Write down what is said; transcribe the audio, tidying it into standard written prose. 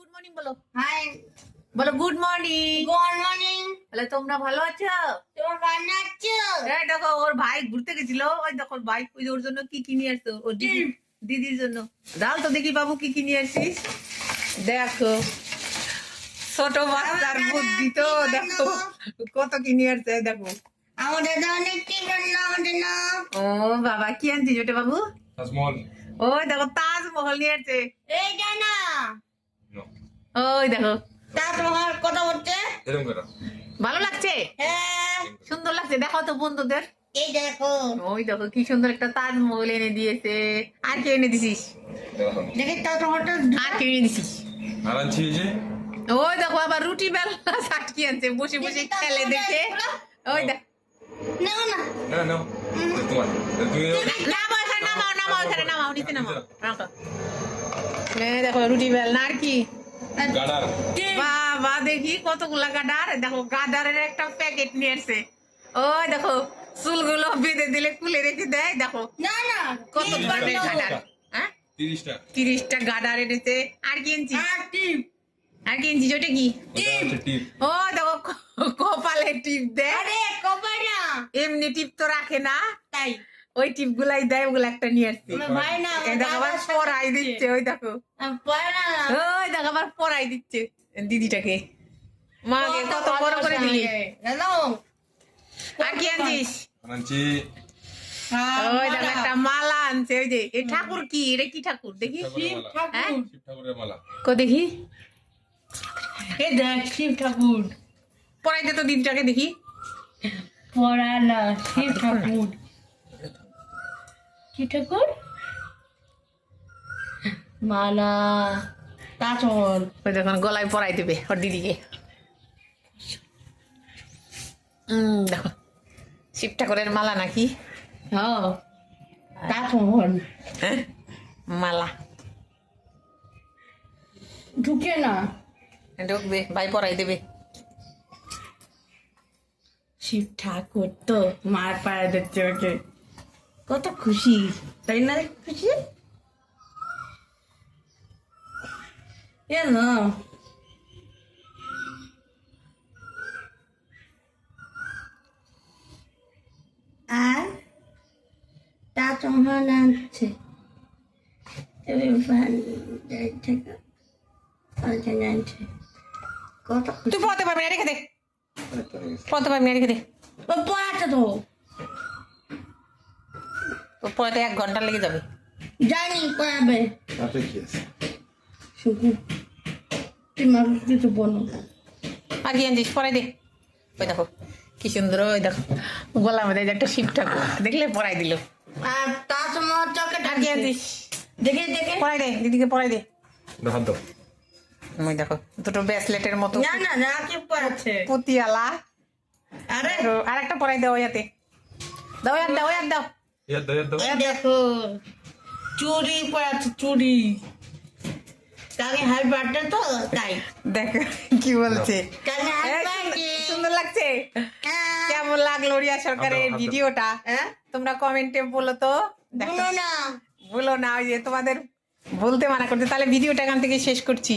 Good morning বলো। High বলো good morning. Good morning. বলে তোমরা ভালো আছো? তোমার রান্না আছো? এই দেখো ওর ভাই ঘুরতে গেছিল, ওই দেখো বাইক, ওর জন্য কি কি নিয়ে আসতো ওর দিদির জন্য। ডাল তো দেখি বাবু কি কি নিয়ে আসছিস। দেখো ছোট বাচ্চার বুদ্ধি তো, দেখো কত কি নিয়ে আসছে। দেখো আমাদের অনেক কি রান্না আমাদের না। ও বাবা কি আনছিস ওটা বাবু? তাজমহল। ওই দেখো তাজমহল নিয়ে আসছে। এইটা না, No. ওই দেখো তার তোমার কথা হচ্ছে। এরকম করো। ভালো লাগছে, হ্যাঁ সুন্দর লাগছে। দেখো তো বন্ধুদের, এই দেখো ওই দেখো কি সুন্দর একটা তাজমহল এনে দিয়েছে। আর কি এনে দিছিস? দেখো। দেখি তার তোমারটা আর কি এনে দিছিস? আর আনছি এই যে ওই দেখো আবার রুটি বেলা সাটকি আনছে, বসে বসে খেলে দেখে। ওই দেখ নাও না। না না তোমার তুমি নামাও এখানে, নামাও নামাও এখানে, নামাও নিচে নামাও। রাখো। এই দেখো রুটি বেল না আর কি। গাডার। বাবা দেখি কতগুলা গাডার। দেখো গাডারের একটা প্যাকেট নিয়ে এসছে। ওই দেখো চুলগুলো বেঁধে দিলে খুলে রেখে দেয়। দেখো না না কত তিরিশ ধরনের টাকা। গাডার। হ্যাঁ 30টা 30টা গাডার এনেছে। আর কি এনেছি? আর টিপ আর কি এনেছিস? ওটা কি? ওটা হচ্ছে টিপ। ও দেখো কপালে টিপ দেয়। আরে কবে না এমনি টিপ তো রাখে না, তাই ওই টিপ গুলাই দেয়। ওগুলা একটা নিয়ে আসছে। আমার ভাই না এই দেখো আবার পরাই দিচ্ছে। ওই দেখো পড়ে না ওই দেখো আবার পরাই দিচ্ছে দিদিটাকে। মাকে কত বড় করে দিলি। হ্যালো আর কি আনছিস? আর আনছি ওই দেখো একটা মালা আনছে। ওই যে এই ঠাকুর কি, এটা কি ঠাকুর দেখি? শিব হ্যাঁ ঠাকুরের মালা। কো দেখি, এ দেখ শিব ঠাকুর পরাই দে তো দিদিটাকে দেখি। পড়ালা শিব ঠাকুর কি ঠাকুর মালা তাচল ওই দেখুন গলায় পরাই দেবে ওর দিদিকে। দেখো শিব ঠাকুরের মালা নাকি? হ্যাঁ তাচল হ্যাঁ মালা ঢুকে না ঢুকবে, ভাই পরাই দেবে। শিব ঠাকুর তো মার পায়ে দিচ্ছে ওকে, কত খুশি তাই না? খুশি না আর তাজমহল আনছে কত খুশি তুই পড়তে পারবি না, রেখে দে। পড়তে পারবি না, রেখে দে। ও পড়াতে তো তোর পড়াতে 1 ঘন্টা লেগে যাবে। জানি পড়াবে তাতে কি আছে? শুধু তোমার কিছু বলো আর কি আনছিস? পড়াই দে। ওই দেখো কি সুন্দর। ওই দেখো গলা মধ্যে যে একটা শিব ঠাকুর, দেখলে পড়াই দিল। আর তাজমহল চকে আর কি আনছিস? দেখে দেখে পড়াই দে, দিদিকে পড়াই দে। হাত দাও। ওই দেখো দুটো ব্রেসলেটের মতো না না না কি পড়াচ্ছে পুতিয়ালা। আরে আর একটা পড়াই দাও ওয়াতে। দাও এক দাও, এক দাও। ইয়াদ দাও ইয়াদ দাও। এই দেখো চুড়ি পড়াচ্ছে চুড়ি কাকে হাই বাটে তো তাই দেখো কি বলছে। কাকে হাই এই, বাটে সুন্দর লাগছে। কেমন লাগলো রিয়া সরকারের হাত দাও। ভিডিওটা? হ্যাঁ তোমরা কমেন্টে বলো তো। দেখো বলো না বলো না, ওই যে তোমাদের বলতে মানা করতে। তাহলে ভিডিওটা এখান থেকে শেষ করছি।